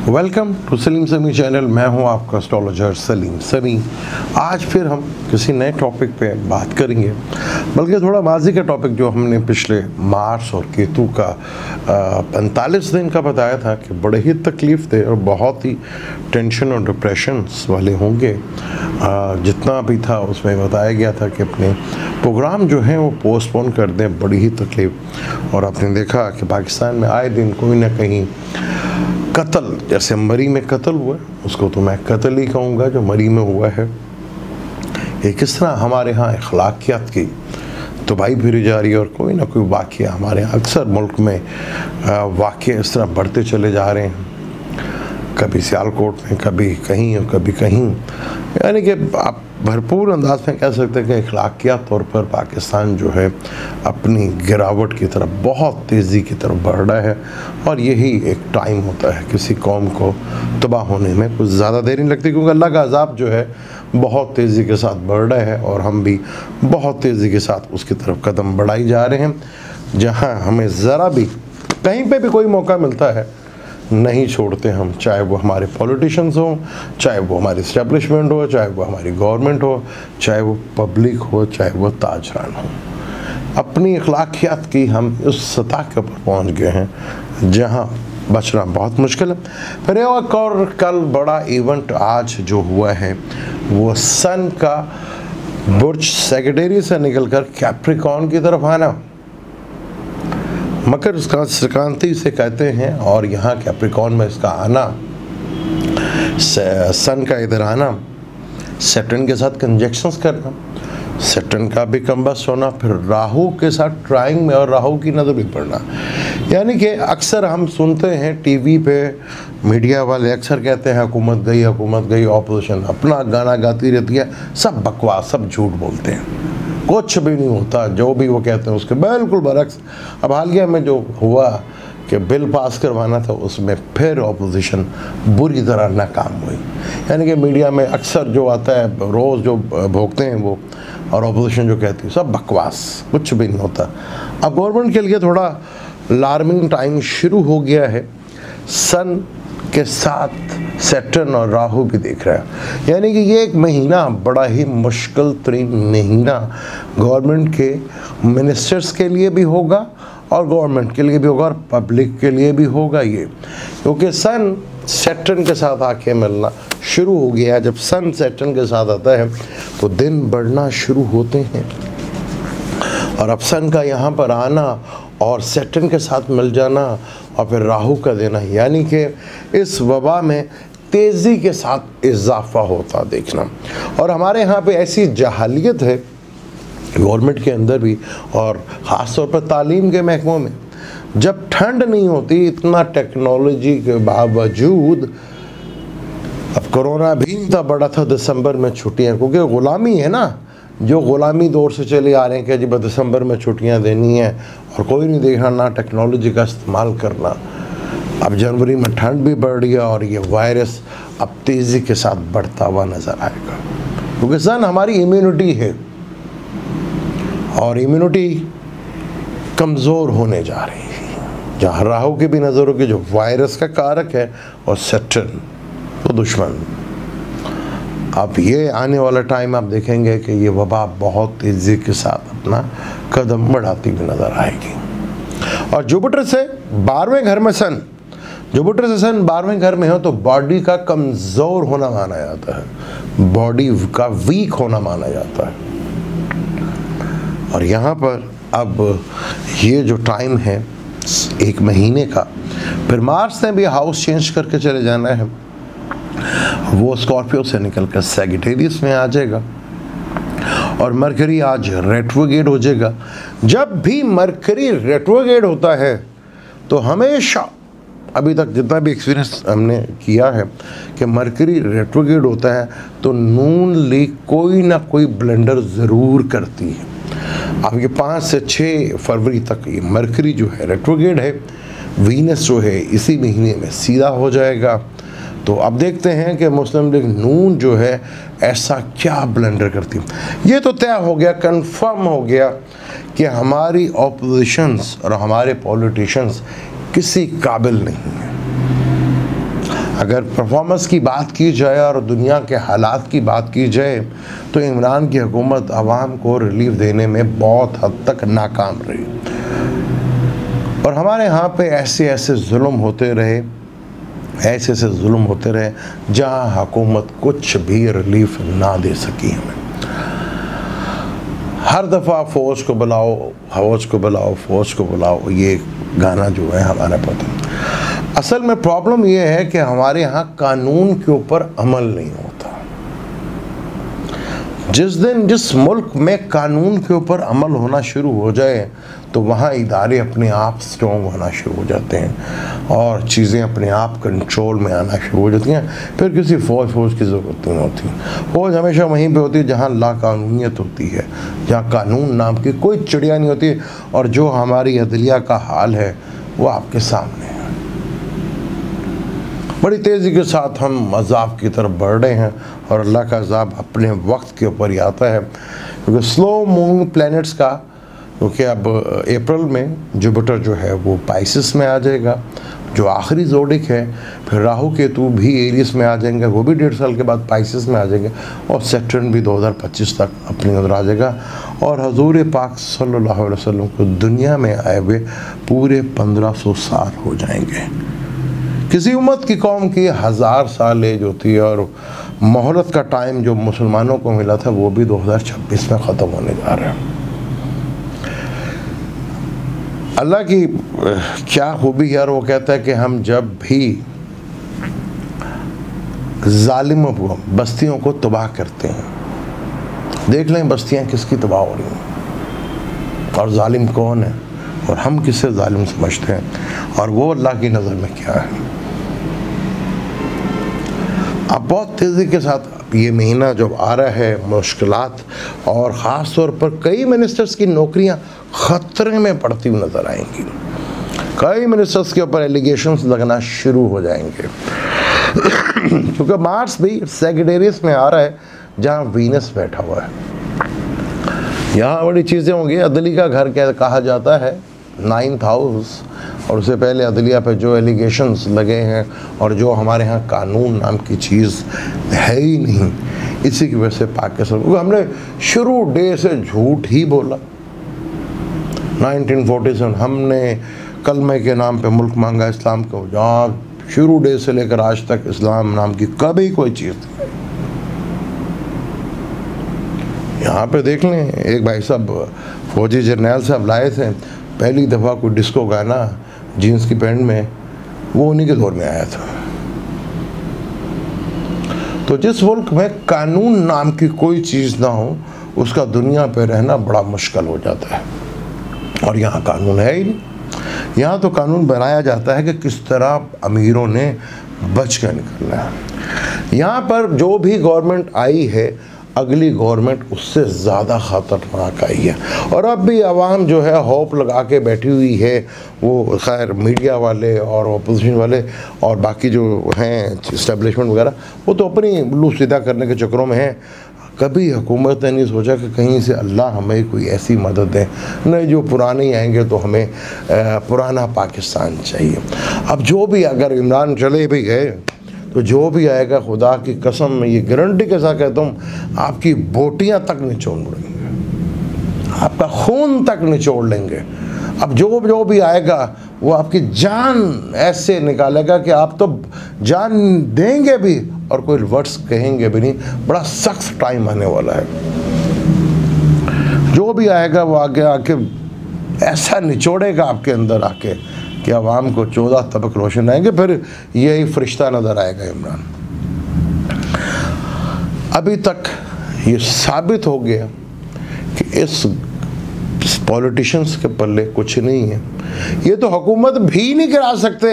Welcome to Salim समी channel. मैं हूं आपका एस्ट्रोलॉजर सलीम समी। आज फिर हम किसी नए टॉपिक पे बात करेंगे, बल्कि थोड़ा माजी का टॉपिक जो हमने पिछले मार्स और केतु का 45 दिन का बताया था कि बड़े ही तकलीफ थे और बहुत ही टेंशन और डिप्रेशन वाले होंगे। जितना भी था उसमें बताया गया था कि अपने प्रोग्राम जो हैं वो पोस्टपोन कर दें, बड़ी ही तकलीफ। और आपने देखा कि पाकिस्तान में आए दिन कोई ना कहीं कत्ल, जैसे मरी में कत्ल हुआ, उसको तो मैं कत्ल ही कहूँगा जो मरी में हुआ है। ये किस तरह हमारे यहाँ अखलाकियात की तबाही फिरी जा रही है और कोई ना कोई वाक़या हमारे यहाँ अक्सर मुल्क में वाक़या इस तरह बढ़ते चले जा रहे हैं, कभी सियालकोट में, कभी कहीं और कभी कहीं। यानी कि आप भरपूर अंदाज में कह सकते हैं कि अखलाकियात तौर पर पाकिस्तान जो है अपनी गिरावट की तरफ बहुत तेज़ी की तरफ बढ़ रहा है। और यही एक टाइम होता है किसी कौम को तबाह होने में कुछ ज़्यादा देर नहीं लगती, क्योंकि अल्लाह का अज़ाब जो है बहुत तेज़ी के साथ बढ़ रहा है और हम भी बहुत तेज़ी के साथ उसकी तरफ कदम बढ़ाई जा रहे हैं। जहाँ हमें ज़रा भी कहीं पे भी कोई मौका मिलता है नहीं छोड़ते हम, चाहे वो हमारे पॉलिटिशियंस हों, चाहे वो हमारी इस्टेब्लिशमेंट हो, चाहे वो हमारी गवर्नमेंट हो, चाहे वो पब्लिक हो, चाहे वो ताजरान हो। अपनी अखलाकियात की हम उस सतह के ऊपर पहुँच गए हैं जहाँ बचना बहुत मुश्किल है। फिर एक और कल बड़ा इवेंट आज जो हुआ है वो सन का बुर्ज सेक्रेटरी से निकलकर कैप्रिकॉर्न की तरफ आना, मकर संक्रांति से कहते हैं, और यहाँ कैप्रिकॉर्न में इसका आना, सन का इधर आना, सैटर्न के साथ कंजक्शंस करना, सैटर्न का भी कम्बस होना, फिर राहु के साथ ट्राइंग में और राहु की नज़र भी पड़ना। यानी कि अक्सर हम सुनते हैं टीवी पे मीडिया वाले अक्सर कहते हैं हुकूमत गई, ऑपोजिशन अपना गाना गाती रहती है, सब बकवास, सब झूठ बोलते हैं, कुछ भी नहीं होता। जो भी वो कहते हैं उसके बिल्कुल बरक्स। अब हालिया में जो हुआ कि बिल पास करवाना था उसमें फिर ऑपोजिशन बुरी तरह नाकाम हुई। यानी कि मीडिया में अक्सर जो आता है रोज़ जो भोगते हैं वो, और ऑपोजिशन जो कहती है सब बकवास, कुछ भी नहीं होता। अब गवर्नमेंट के लिए थोड़ा अलार्मिंग टाइम शुरू हो गया है। सन के साथ सैटर्न और राहु भी देख रहा है, यानी कि ये एक महीना बड़ा ही मुश्किल तरीन महीना गवर्नमेंट के मिनिस्टर्स के लिए भी होगा और गवर्नमेंट के लिए भी होगा और पब्लिक के लिए भी होगा ये, क्योंकि सन सैटर्न के साथ आके मिलना शुरू हो गया है। जब सन सैटर्न के साथ आता है तो दिन बढ़ना शुरू होते हैं, और अब सन का यहाँ पर आना और सैटर्न के साथ मिल जाना और फिर राहु का देना, यानी कि इस वबा में तेज़ी के साथ इजाफा होता देखना। और हमारे यहाँ पे ऐसी जहालियत है गवर्नमेंट के अंदर भी, और ख़ास तौर पर तालीम के महकमों में, जब ठंड नहीं होती इतना टेक्नोलॉजी के बावजूद, अब कोरोना भी नहीं था, बड़ा था दिसंबर में छुट्टियाँ, क्योंकि ग़ुलामी है ना, जो ग़ुलामी दौर से चले आ रहे हैं कि जी दिसंबर में छुट्टियां देनी है और कोई नहीं देखना, ना टेक्नोलॉजी का इस्तेमाल करना। अब जनवरी में ठंड भी बढ़ रही है और ये वायरस अब तेज़ी के साथ बढ़ता हुआ नज़र आएगा, क्योंकि सन हमारी इम्यूनिटी है और इम्यूनिटी कमज़ोर होने जा रही है। जहाँ राहु की भी नज़र होगी जो वायरस का कारक है, और सैटर्न तो दुश्मन। अब ये आने वाला टाइम आप देखेंगे कि ये वबा बहुत तेज़ी के साथ अपना कदम बढ़ाती हुई नज़र आएगी। और जुपिटर से 12वें घर में सन, जुपिटर से सन 12वें घर में हो तो बॉडी का कमज़ोर होना माना जाता है, बॉडी का वीक होना माना जाता है। और यहाँ पर अब ये जो टाइम है एक महीने का, फिर मार्स ने भी हाउस चेंज करके चले जाना है, वो स्कॉर्पियो से निकलकर सैजिटेरियस में आ जाएगा और मरकरी आज रेट्रोग्रेड हो जाएगा। जब भी मरकरी रेट्रोग्रेड होता है तो हमेशा अभी तक जितना भी एक्सपीरियंस हमने किया है कि मरकरी रेट्रोग्रेड होता है तो नून लीग कोई ना कोई ब्लेंडर ज़रूर करती है। अब ये 5 से 6 फरवरी तक ये मरकरी जो है रेट्रोग्रेड है, वीनस जो है इसी महीने में सीधा हो जाएगा। तो अब देखते हैं कि मुस्लिम लीग नून जो है ऐसा क्या ब्लेंडर करती है। ये तो तय हो गया, कंफर्म हो गया कि हमारी ऑपोजिशंस और हमारे पॉलिटिशियंस किसी काबिल नहीं है। अगर परफॉर्मेंस की बात की जाए और दुनिया के हालात की बात की जाए तो इमरान की हुकूमत आवाम को रिलीफ देने में बहुत हद तक नाकाम रही, और हमारे यहाँ पे ऐसे ऐसे जुल्म होते रहे, ऐसे ऐसे जुल्म होते रहे जहाँ हुकूमत कुछ भी रिलीफ ना दे सकी हमें। हर दफ़ा फ़ौज को बुलाओ, फ़ौज को बुलाओ, फ़ौज को बुलाओ, ये गाना जो है हमारा पता। असल में प्रॉब्लम ये है कि हमारे यहाँ कानून के ऊपर अमल नहीं होता। जिस मुल्क में कानून के ऊपर अमल होना शुरू हो जाए तो वहाँ इदारे अपने आप स्ट्रॉन्ग होना शुरू हो जाते हैं और चीज़ें अपने आप कंट्रोल में आना शुरू हो जाती हैं। फिर किसी फ़ौज की ज़रूरत नहीं होती। फ़ौज हमेशा वहीं पे होती है जहाँ लाकानूनियत होती है, जहाँ कानून नाम की कोई चिड़िया नहीं होती। और जो हमारी अदलिया का हाल है वो आपके सामने है। बड़ी तेज़ी के साथ हम अज़ाब की तरफ बढ़ रहे हैं और अल्लाह का अज़ाब अपने वक्त के ऊपर ही आता है, क्योंकि स्लो मूविंग प्लैनेट्स का, क्योंकि अब अप्रैल में जुपिटर जो है वो पाइसिस में आ जाएगा, जो आखिरी ज़ोडिक है। फिर राहु केतु भी एरियस में आ जाएंगे, वो भी 1.5 साल के बाद पाइसिस में आ जाएंगे। और सैटर्न भी 2025 तक अपनी उधर आ जाएगा। और हजूर पाक सल्लल्लाहु अलैहि वसल्लम को दुनिया में आए हुए पूरे 1500 साल हो जाएंगे। किसी उम्मत की कौम की 1000 साल एज होती है, और मोहलत का टाइम जो मुसलमानों को मिला था वो भी 2026 में ख़त्म होने जा रहा है। अल्लाह की क्या खूबी यार, वो कहता है कि हम जब भी जालिमों को, बस्तियों को तबाह करते हैं, देख लें बस्तियां किसकी तबाह हो रही हैं और जालिम कौन है और हम किससे जालिम समझते हैं और वो अल्लाह की नज़र में क्या है। अब बहुत तेज़ी के साथ ये महीना जब आ रहा है, मुश्किलात और ख़ास तौर पर कई मिनिस्टर्स की नौकरियां ख़तरे में पड़ती हुई नज़र आएंगी। कई मिनिस्टर्स के ऊपर एलिगेशंस लगना शुरू हो जाएंगे क्योंकि मार्स भी सेक्रेटेरियस में आ रहा है जहाँ वीनस बैठा हुआ है। यहाँ बड़ी चीज़ें होंगी। अदली का घर क्या कहा जाता है, 9th हाउस, और उससे पहले अदलिया पे जो एलिगेशंस लगे हैं और जो हमारे यहाँ कानून नाम की चीज़ है ही नहीं, इसी की वजह से पाकिस्तान, क्योंकि हमने शुरू डे से झूठ ही बोला। 1947 हमने कलमे के नाम पे मुल्क मांगा इस्लाम को, जहाँ शुरू डे से लेकर आज तक इस्लाम नाम की कभी कोई चीज़ नहीं। यहाँ पे देख लें, एक भाई साहब फौजी जर्नैल साहब लाए थे, पहली दफ़ा कोई डिस्को गाना जीन्स की पैंट में, वो उन्हीं के दौर में आया था। तो जिस मुल्क में कानून नाम की कोई चीज़ ना हो उसका दुनिया पे रहना बड़ा मुश्किल हो जाता है, और यहाँ कानून है ही नहीं। यहाँ तो कानून बनाया जाता है कि किस तरह अमीरों ने बच कर निकलना है। यहाँ पर जो भी गवर्नमेंट आई है, अगली गवर्नमेंट उससे ज़्यादा ख़तरनाक आई है। और अब भी आवाम जो है होप लगा के बैठी हुई है, वो खैर मीडिया वाले और अपोजिशन वाले और बाकी जो हैं इस्टेब्लिशमेंट वगैरह, वो तो अपनी लू सीधा करने के चक्करों में हैं। कभी हुकूमत ने नहीं सोचा कि कहीं से अल्लाह हमें कोई ऐसी मदद दे, नहीं जो पुराने आएंगे तो हमें पुराना पाकिस्तान चाहिए। अब जो भी, अगर इमरान चले भी गए तो जो भी आएगा, खुदा की कसम मैं ये गारंटी के साथ कहता हूँ, आपकी बोटियाँ तक निचोड़ लेंगे, आपका खून तक निचोड़ लेंगे। अब जो भी आएगा वो आपकी जान ऐसे निकालेगा कि आप तो जान देंगे भी और कोई वर्ड्स कहेंगे भी नहीं। बड़ा सख्त टाइम आने वाला है। जो भी आएगा वो आगे आके ऐसा निचोड़ेगा आपके अंदर आके कि आवाम को 14 तबक रोशन आएंगे, फिर यही फरिश्ता नज़र आएगा इमरान। अभी तक ये साबित हो गया कि इस पॉलिटिशियंस के पल्ले कुछ नहीं है। ये तो हुकूमत भी नहीं गिरा सकते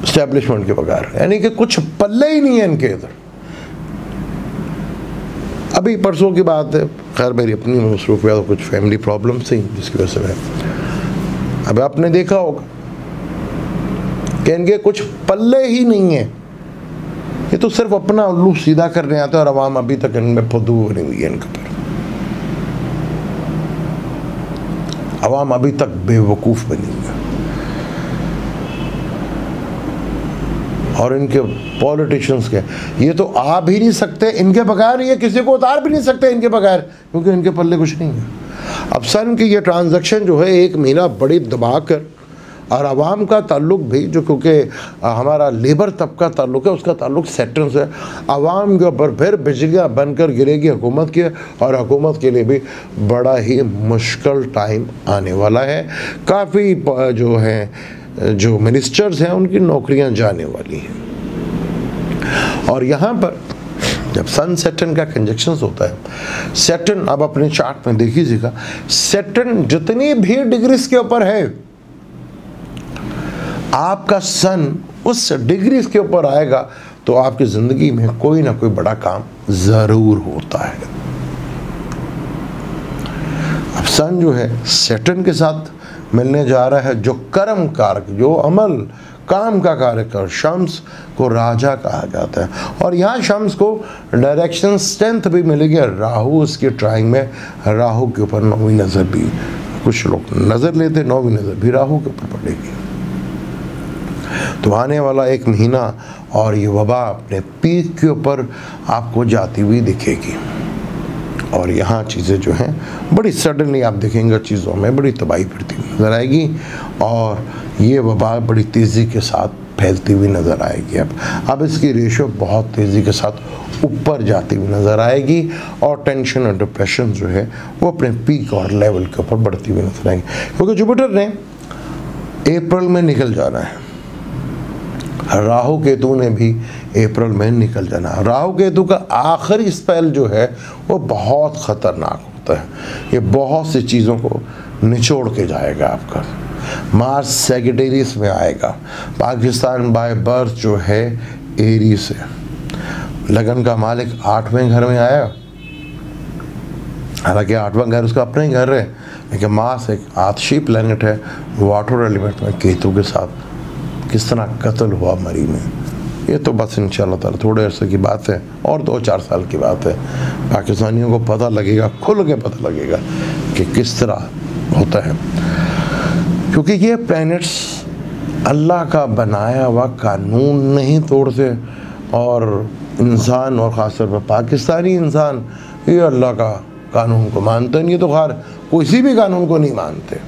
एस्टेब्लिशमेंट के बगैर, यानी कि कुछ पल्ले ही नहीं है इनके इधर। अभी परसों की बात है, खैर मेरी अपनी मसरूफियत और कुछ फैमिली प्रॉब्लम थी जिसकी वजह से मैं, अब आपने देखा होगा कि इनके कुछ पल्ले ही नहीं है। ये तो सिर्फ अपना उल्लू सीधा करने आते हैं और अवाम अभी तक इनमें फुदू बनी हुई है इनके ऊपर। अवाम अभी तक बेवकूफ़ बनी हुई है और इनके पॉलिटिशियंस के, ये तो आ भी नहीं सकते इनके बगैर, ये किसी को उतार भी नहीं सकते इनके बगैर, क्योंकि इनके पल्ले कुछ नहीं है। अब सर इनकी ये ट्रांजैक्शन जो है 1 महीना बड़ी दबा कर, और आवाम का ताल्लुक भी जो, क्योंकि हमारा लेबर तबका ताल्लुक है, उसका ताल्लुक सेक्टर से, आवाम के ऊपर फिर बिजलियाँ बनकर गिरेगी हुकूमत की, और हुकूमत के लिए भी बड़ा ही मुश्किल टाइम आने वाला है। काफ़ी जो है जो मिनिस्टर्स हैं उनकी नौकरियां जाने वाली हैं। और यहाँ पर जब सन सैटर्न का कंजक्शन होता है, सैटर्न अब अपने चार्ट में देख लीजिएगा, सैटर्न जितनी भी डिग्रीज के ऊपर है, आपका सन उस डिग्रीज के ऊपर आएगा तो आपकी ज़िंदगी में कोई ना कोई बड़ा काम ज़रूर होता है। अब सन जो है सैटर्न के साथ मिलने जा रहा है, जो कर्म कारक, जो अमल काम का कारक, शम्स को राजा कहा जाता है। और यहाँ शम्स को डायरेक्शन स्ट्रेंथ भी मिलेगी। राहु उसकी ट्राइंग में, राहु के ऊपर 9वीं नज़र भी कुछ लोग नज़र लेते, 9वीं नज़र भी राहु के ऊपर पड़ेगी। तो आने वाला 1 महीना और ये वबा अपने पीक के ऊपर आपको जाती हुई दिखेगी। और यहाँ चीज़ें जो हैं बड़ी सडनली आप देखेंगे, चीज़ों में बड़ी तबाही फिरती हुई नज़र आएगी, और ये वबा बड़ी तेज़ी के साथ फैलती हुई नज़र आएगी। अब इसकी रेशो बहुत तेज़ी के साथ ऊपर जाती हुई नज़र आएगी, और टेंशन और डिप्रेशन जो है वो अपने पीक और लेवल के ऊपर बढ़ती हुई नज़र आएगी। क्योंकि जुपिटर ने अप्रैल में निकल जाना है, राहु केतु ने भी अप्रैल में निकल जाना। राहु केतु का आखिरी स्पेल जो है वो बहुत ख़तरनाक होता है, ये बहुत सी चीज़ों को निचोड़ के जाएगा आपका। मार्स सैजिटेरियस में आएगा, पाकिस्तान बाय बर्थ जो है एरीज से, लगन का मालिक 8वें घर में आया, हालांकि 8वां घर उसका अपना ही घर है, लेकिन मार्स एक आतशी प्लैनेट है, वाटर एलिमेंट में केतु के साथ किस तरह कत्ल हुआ मरी में, ये तो बस इंशाल्लाह ताला थोड़े अरसे की बात है, और 2-4 साल की बात है। पाकिस्तानियों को पता लगेगा, खुल के पता लगेगा कि किस तरह होता है, क्योंकि ये प्लैनेट्स अल्लाह का बनाया हुआ कानून नहीं तोड़ते, और इंसान और ख़ासतौर पर पाकिस्तानी इंसान ये अल्लाह का कानून को मानते नहीं, तो खैर किसी भी कानून को नहीं मानते।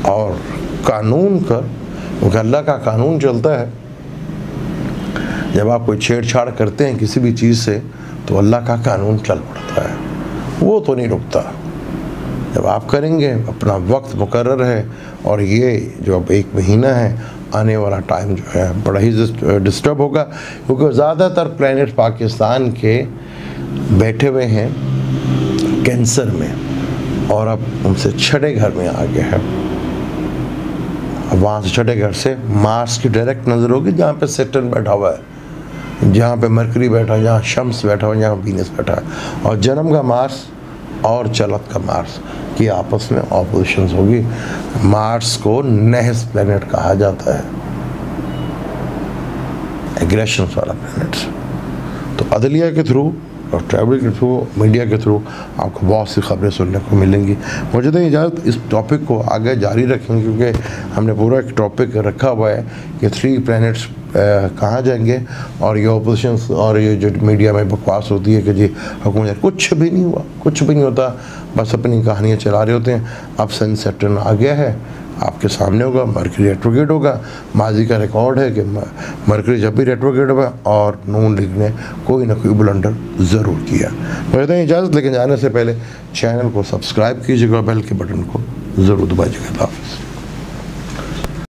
और कानून का, क्योंकि अल्लाह का कानून चलता है, जब आप कोई छेड़छाड़ करते हैं किसी भी चीज़ से तो अल्लाह का कानून चल पड़ता है, वो तो नहीं रुकता। जब आप करेंगे, अपना वक्त मुकर्रर है, और ये जो अब 1 महीना है, आने वाला टाइम जो है बड़ा ही डिस्टर्ब होगा, क्योंकि ज़्यादातर प्लैनेट पाकिस्तान के बैठे हुए हैं कैंसर में, और अब उनसे 6ठे घर में आ गया है। अब वहाँ से 6ठे घर से मार्स की डायरेक्ट नज़र होगी, जहाँ पे सैटर्न बैठा हुआ है, जहाँ पे मरकरी बैठा है, जहाँ शम्स बैठा हुआ है, जहाँ वीनस बैठा है, और जन्म का मार्स और चलत का मार्स की आपस में ऑपोजिशंस होगी। मार्स को नहस प्लैनेट कहा जाता है, एग्रेशन वाला प्लैनेट। तो अदलिया के थ्रू और ट्रैवल के थ्रू, मीडिया के थ्रू आपको बहुत सी खबरें सुनने को मिलेंगी। मुझे तो इजाज़त, इस टॉपिक को आगे जारी रखेंगे, क्योंकि हमने पूरा एक टॉपिक रखा हुआ है कि 3 प्लैनेट्स कहाँ जाएंगे, और ये ऑपोजिशंस और ये जो मीडिया में बकवास होती है कि जी हुकूमत, कुछ भी नहीं हुआ, कुछ भी नहीं होता, बस अपनी कहानियाँ चला रहे होते हैं। अब सन सैटर्न आ गया है, आपके सामने होगा, मरकरी रेट्रोग्रेड होगा। माजी का रिकॉर्ड है कि मरकरी जब भी रेट्रोग्रेड हुआ और नून लीग ने कोई ना कोई ब्लंडर ज़रूर किया। मुझे इजाज़त, लेकिन जाने से पहले चैनल को सब्सक्राइब कीजिएगा, बेल के बटन को ज़रूर दबाइएगा। हाफ़िज़।